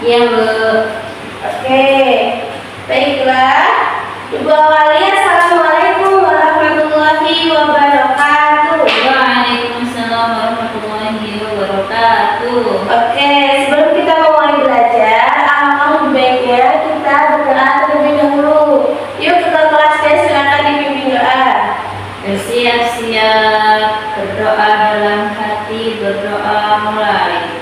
Iya, Bu. Oke, baiklah. Ibu awali, Assalamualaikum warahmatullahi wabarakatuh. Waalaikumsalam warahmatullahi wabarakatuh. Oke, sebelum kita mulai belajar, alangkah baiknya kita berdoa terlebih dahulu. Yuk kita kelasnya, silakan dipimpin doa. Bersiap-siap, berdoa dalam hati, berdoa mulai.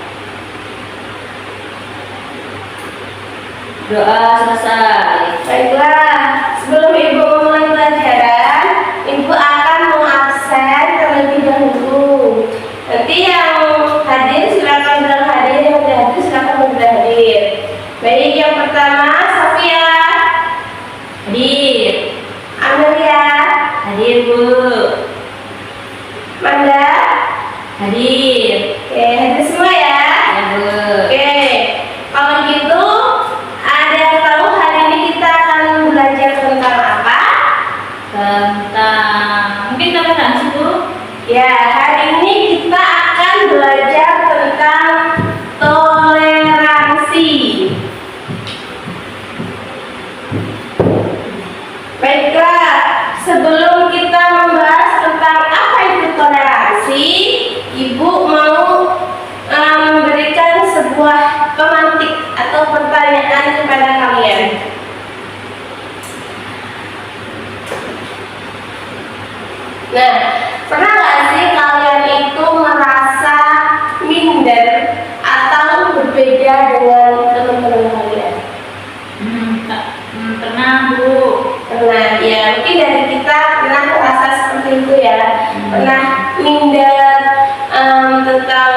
Doa selesai. Baiklah, sebelum Ibu memulai pelajaran, Ibu akan mengabsen terlebih dahulu. Nanti yang hadir silakan bilang hadir, yang tidak hadir silakan bilang hadir. Baik, yang pertama Sofia. Hadir. Amelia. Hadir, Bu. Manda. Hadir. Oke, hadir semua ya. Ya, Bu. Oke, kalau gitu ada yang tahu hari ini kita akan belajar tentang apa? Mungkin toleransi, Bu. Ya, hari ini kita akan belajar tentang toleransi. Baiklah, sebelum kita membahas tentang apa itu toleransi, Ibu mau memberikan sebuah pemantik atau pertanyaan kepada kalian. Nah, pernah nggak sih kalian itu merasa minder atau berbeda dengan teman-teman kalian? Pernah, Bu. Pernah, ya mungkin dari kita pernah merasa seperti itu ya. Pernah minder tentang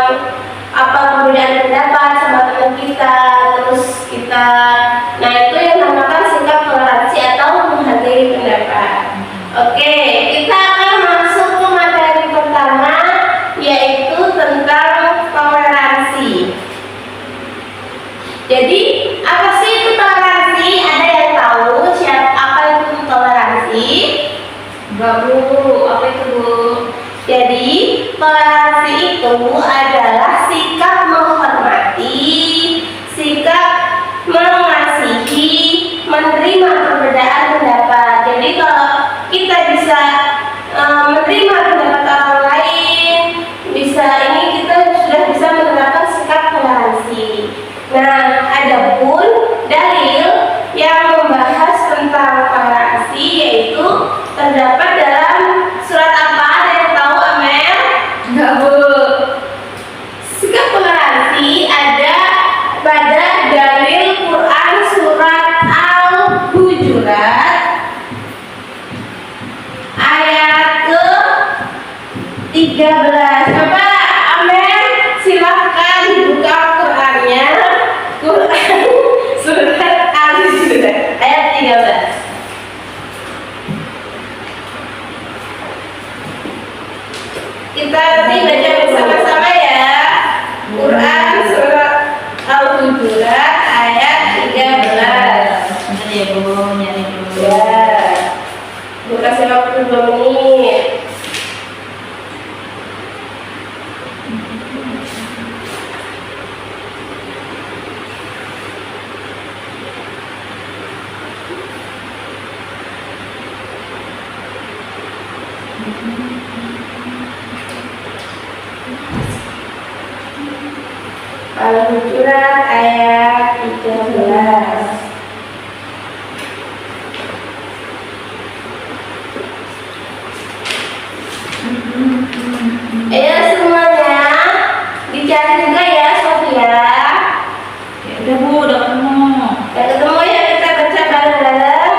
apa perbedaan pendapat sama teman kita, terus kita, nah itu yang dinamakan sikap toleransi atau menghargai pendapat. Oke, kita akan masuk ke materi pertama, yaitu tentang toleransi. Jadi, apa sih itu toleransi? Ada yang tahu apa itu toleransi? Enggak, Bu. Apa itu, Bu? Jadi, toleransi itu adalah sikap menghormati, sikap mengasihi, menerima perbedaan pendapat. Jadi, kalau kita bisa menerima pendapat orang lain, bisa ini kita sudah bisa menerapkan sikap toleransi. Nah, adapun dalil yang membahas tentang toleransi yaitu terdapat dalam surat apa? Ada yang tahu, Amel? Enggak, Bu. Sikap toleransi ada pada dalil Quran surat Al-Hujurat ayat ke-13. Coba Amel silahkan buka Qurannya. Quran surat Al-Hujurat ayat 13. Kita nanti baca bersama-sama ya. Quran surat Al-Hujurat ayat 13. Bentar ya, Bu. Nyari dulu. Ya. Bu kasih waktu 2 menit. Al-Hujurat ayat 13. Ayo semuanya dicari juga ya, Sofia. Ya udah, Bu. Udah ketemu. Yang ketemu ya, kita baca bareng-bareng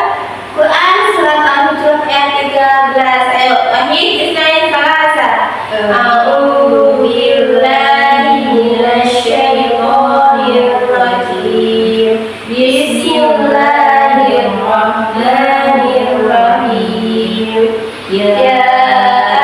Quran surat Al-Hujurat ayat 13. Ayo, Wahid Ismail Salasa. A'udzu billahi minasyaitonir rajim. Bismillahirrahmanirrahim. Ya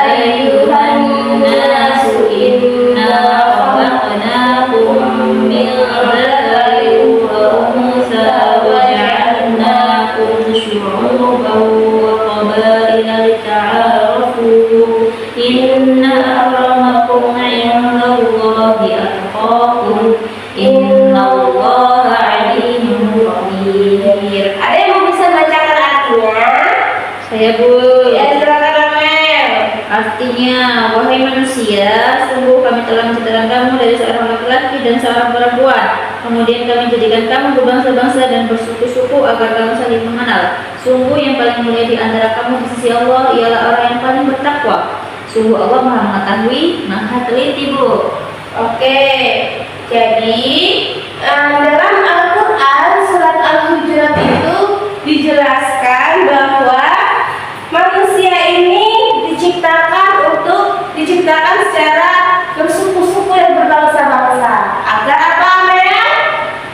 ayyuhan nasu inna khalaqnakum min dzakarin wa untha wa ja'alnakum syu'uban wa qabaila lita'arafu. Inna akramakum 'indallahi atqakum. Innallaha Artinya, wahai manusia, sungguh kami telah menciptakan kamu dari seorang laki-laki dan seorang perempuan. Kemudian kami jadikan kamu berbangsa-bangsa dan bersuku-suku agar kamu saling mengenal. Sungguh yang paling mulia di antara kamu di sisi Allah ialah orang yang paling bertakwa. Sungguh Allah Maha Mengetahui, Maha Teliti, Bu. Oke, jadi dalam Al-Quran surat Al-Hujurat itu dijelaskan bahwa manusia ini diciptakan secara bersuku-suku yang berbangsa-bangsa. Agar apa, Mel?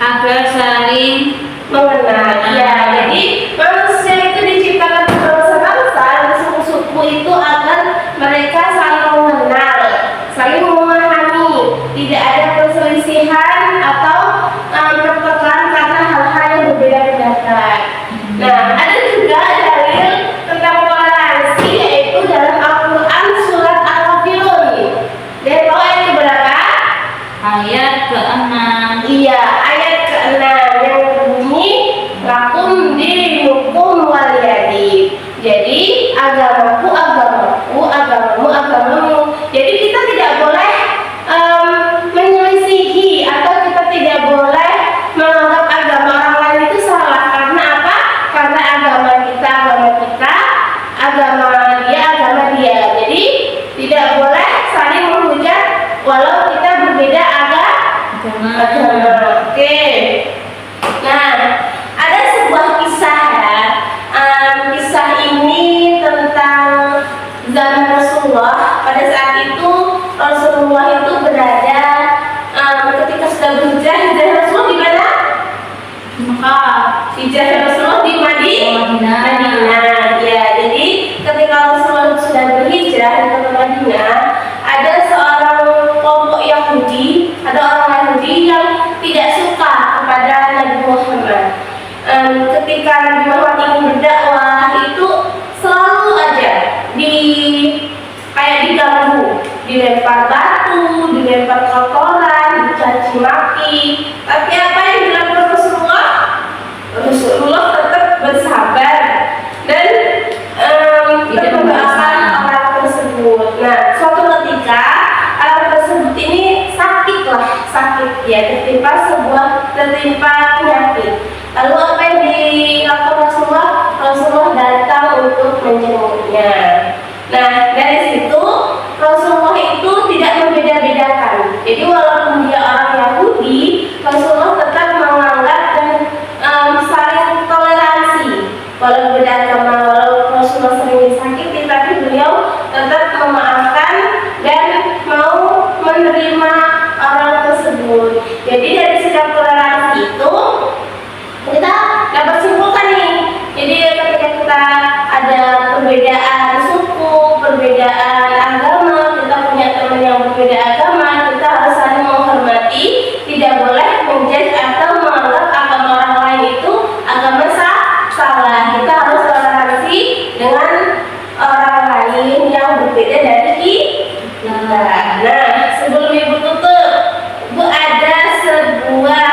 Agar saling Mengenal. Ya, jadi manusia itu diciptakan berbangsa-bangsa, bersuku-suku itu agar mereka saling mengenal, saling memahami, tidak ada perselisihan atau perpecahan karena hal-hal yang berbeda-beda. Nah, ada juga dalil tentang toleransi yaitu dalam Al-Quran surat Al-Kafirun. Dan tahu ayat keberapa? ayat ke-6. Iya, ayat ke-6 yang berbunyi lakum dinukum waliyadi. Jadi agamaku agamaku, agamamu agamamu. Jadi kita tidak boleh menyelisihi atau kita tidak boleh menganggap agama orang lain itu salah. Karena apa? Karena agama kita, agama dia. Jadi tidak boleh saling menghujat walau kita berbeda agama. Oke. Nah, ada sebuah kisah ya. Kisah ini tentang zaman Rasulullah. Pada saat itu Rasulullah itu berada ketika sudah hijrah Rasulullah di mana? Mekah. Hijrah Rasulullah di Madinah. Madinah. Ya, jadi ketika Rasulullah sudah berhijrah ke Madinah, ada seorang kelompok Yahudi, ada orang Yahudi yang tidak suka kepada Nabi Muhammad. Ketika Nabi Muhammad ingin berdakwah itu selalu aja kayak diganggu, dilempar batu, dilempar kotoran, dicaci maki. Tapi apa yang dilakukan Rasulullah? Rasulullah tetap bersabar dan tidak mendoakan orang tersebut. Nah, suatu ketika orang tersebut ini sakit ya, tertimpa penyakit. Lalu apa yang dilakukan Rasulullah? Rasulullah datang untuk menjenguknya. Nah, dari situ Rasulullah itu tidak membeda-bedakan. Jadi walaupun dia orang Yahudi, Rasulullah tetap menganggap dan saling toleransi. Walau beda agama, walau Rasulullah sering disakiti, tapi beliau tetap memaafkan dan mau menerima orang tersebut. Jadi dari sikap toleransi itu kita dapat simpulkan nih. Jadi ketika kita ada perbedaan suku, perbedaan agama, kita punya teman yang berbeda agama, kita harus saling menghormati, tidak boleh menjudge atau menganggap agama orang lain itu agama salah. Kita harus toleransi dengan orang lain yang berbeda dari kita. Nah, sebelum Ibu tutup, Bu ada sebuah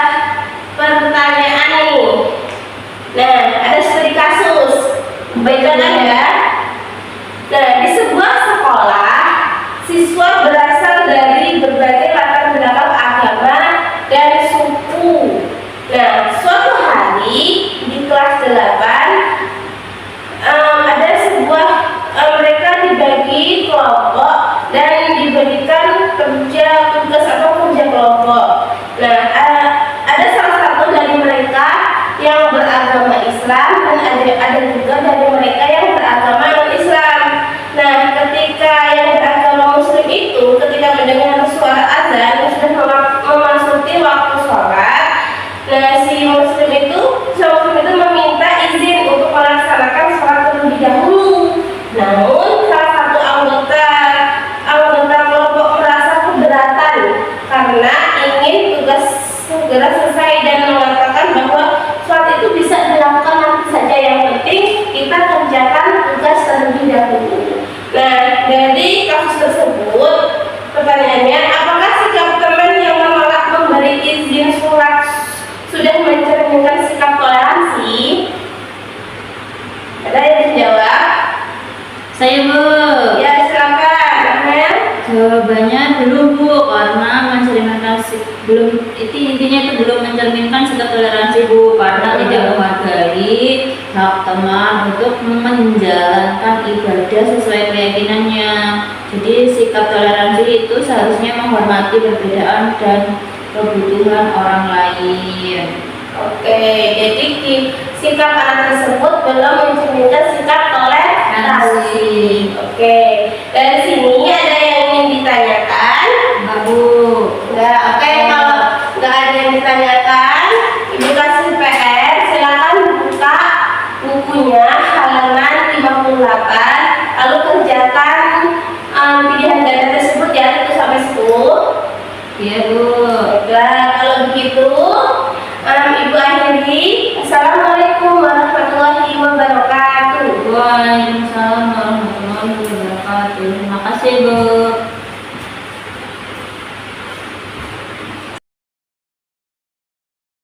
pertanyaan nih. Nah, ada studi kasus. Baiklah ya. Nah, di sebuah sekolah, siswa berasal dari berbagai latar belakang agama dan suku. Nah, suatu hari di kelas 8 ada sebuah mereka dibagi kelompok dan diberikan tugas atau kerja kelompok. Nah, ada salah satu dari mereka yang beragama Islam dan ada juga dari mereka yang beragama non-Islam. Nah, ketika yang beragama Muslim itu ketika mendengar suara azan sudah memasuki waktu sholat, nah si Muslim itu meminta izin untuk melaksanakan sholat terlebih dahulu. Namun salah satu anggota kelompok merasa keberatan karena ingin tugas segera selesai dan mengatakan bahwa sholat itu bisa dilakukan nanti saja, yang penting kita kerjakan tugas terlebih dahulu. Nah, dari kasus tersebut pertanyaannya, apakah sikap teman yang menolak memberi izin sholat sudah mencerminkan sikap toleransi? Ada yang menjawab? Saya, Bu. Ya, silakan. intinya itu belum mencerminkan sikap toleransi Bu, karena tidak menghargai hak teman untuk menjalankan ibadah sesuai keyakinannya. Jadi sikap toleransi itu seharusnya menghormati perbedaan dan kebutuhan orang lain. Oke, jadi sikap anak tersebut belum mencerminkan sikap toleransi. Oke, dari sini